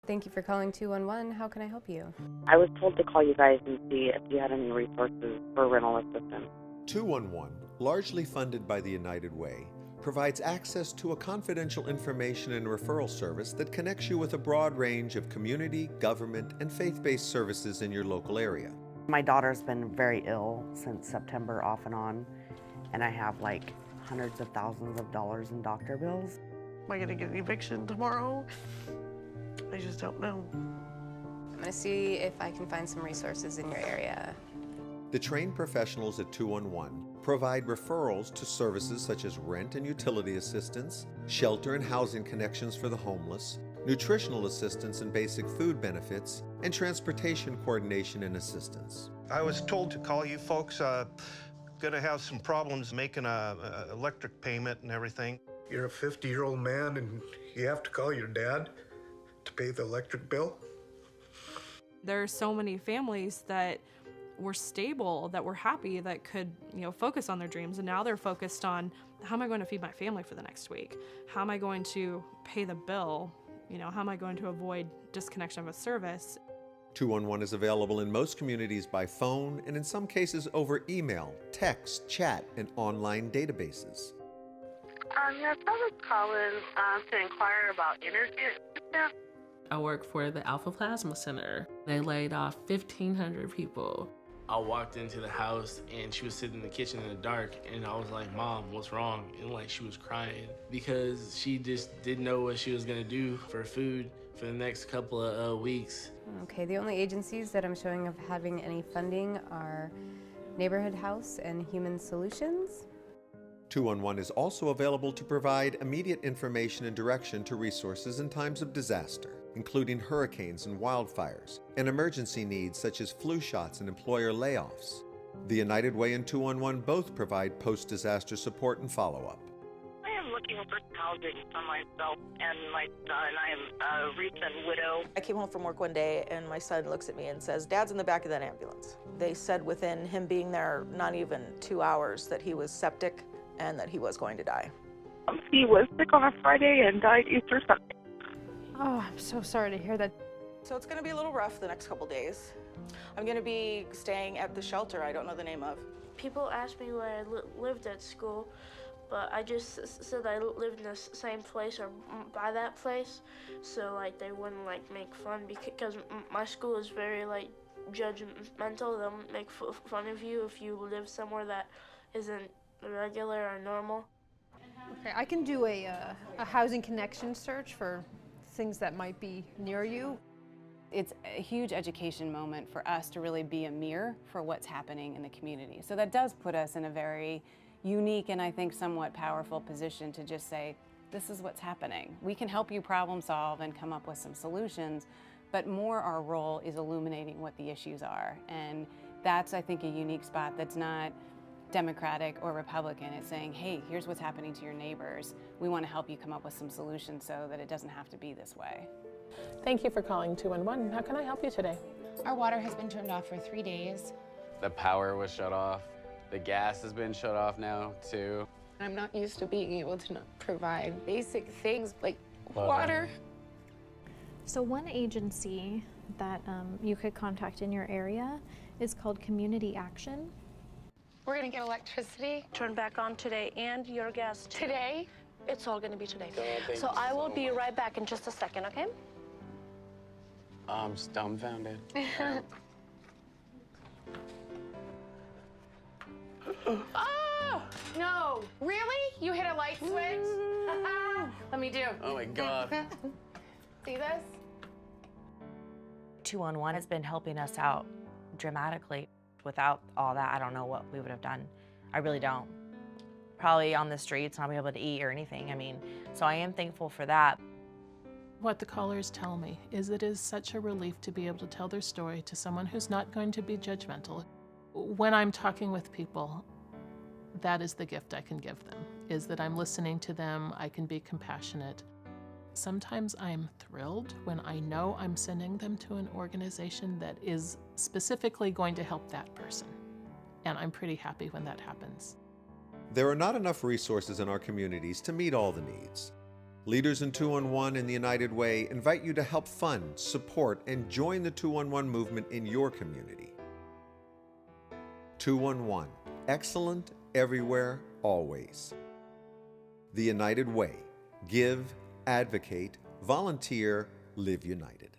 Thank you for calling 211. How can I help you? I was told to call you guys and see if you had any resources for rental assistance. 211, largely funded by the United Way, provides access to a confidential information and referral service that connects you with a broad range of community, government, and faith-based services in your local area. My daughter's been very ill since September off and on, and I have like hundreds of thousands of dollars in doctor bills. Am I gonna get an eviction tomorrow? I just don't know. I'm gonna see if I can find some resources in your area. The trained professionals at 211 provide referrals to services such as rent and utility assistance, shelter and housing connections for the homeless, nutritional assistance and basic food benefits, and transportation coordination and assistance. I was told to call you folks. Gonna have some problems making a electric payment and everything. You're a 50-year-old man and you have to call your dad to pay the electric bill? There are so many families that were stable, that were happy, that could, focus on their dreams, and now they're focused on, how am I going to feed my family for the next week? How am I going to pay the bill? How am I going to avoid disconnection of a service? 211 is available in most communities by phone and in some cases over email, text, chat, and online databases. Yes, I was calling to inquire about energy assistance. I work for the Alpha Plasma Center. They laid off 1,500 people. I walked into the house and she was sitting in the kitchen in the dark, and I was like, "Mom, what's wrong?" And she was crying because she just didn't know what she was gonna do for food for the next couple of weeks. Okay, the only agencies that I'm showing of having any funding are Neighborhood House and Human Solutions. 211 is also available to provide immediate information and direction to resources in times of disaster, including hurricanes and wildfires, and emergency needs such as flu shots and employer layoffs. The United Way and 211 both provide post-disaster support and follow-up. I am looking for housing for myself and my son. I am a recent widow. I came home from work one day and my son looks at me and says, "Dad's in the back of that ambulance." They said within him being there not even 2 hours that he was septic and that he was going to die. He was sick on a Friday and died Easter Sunday. Oh, I'm so sorry to hear that. So it's going to be a little rough the next couple days. I'm going to be staying at the shelter I don't know the name of. People ask me where I lived at school, but I just said I lived in the same place or by that place, so they wouldn't make fun, because my school is very judgmental. They'll make fun of you if you live somewhere that isn't regular or normal. Okay, I can do a housing connection search for things that might be near you. It's a huge education moment for us to really be a mirror for what's happening in the community. So that does put us in a very unique and I think somewhat powerful position to just say, this is what's happening. We can help you problem solve and come up with some solutions, but more our role is illuminating what the issues are. And that's, I think, a unique spot that's not Democratic or Republican. It's saying, hey, here's what's happening to your neighbors. We want to help you come up with some solutions so that it doesn't have to be this way. Thank you for calling 211. How can I help you today? Our water has been turned off for 3 days. The power was shut off. The gas has been shut off now, too. I'm not used to being able to provide basic things like water. So one agency that you could contact in your area is called Community Action. We're gonna get electricity. Turn back on today and your gas too. Today? It's all gonna be today. So I will be right back in just a second, okay? I'm just dumbfounded. Oh, no. Really? You hit a light switch? Let me do. Oh my God. See this? 211 has been helping us out dramatically. Without all that, I don't know what we would have done. I really don't. Probably on the streets, not be able to eat or anything. So I am thankful for that. What the callers tell me is it is such a relief to be able to tell their story to someone who's not going to be judgmental. When I'm talking with people, that is the gift I can give them, is that I'm listening to them, I can be compassionate. Sometimes I'm thrilled when I know I'm sending them to an organization that is specifically going to help that person. And I'm pretty happy when that happens. There are not enough resources in our communities to meet all the needs. Leaders in 211 and the United Way invite you to help fund, support, and join the 211 movement in your community. 211, excellent everywhere, always. The United Way. Give, advocate, volunteer, live united.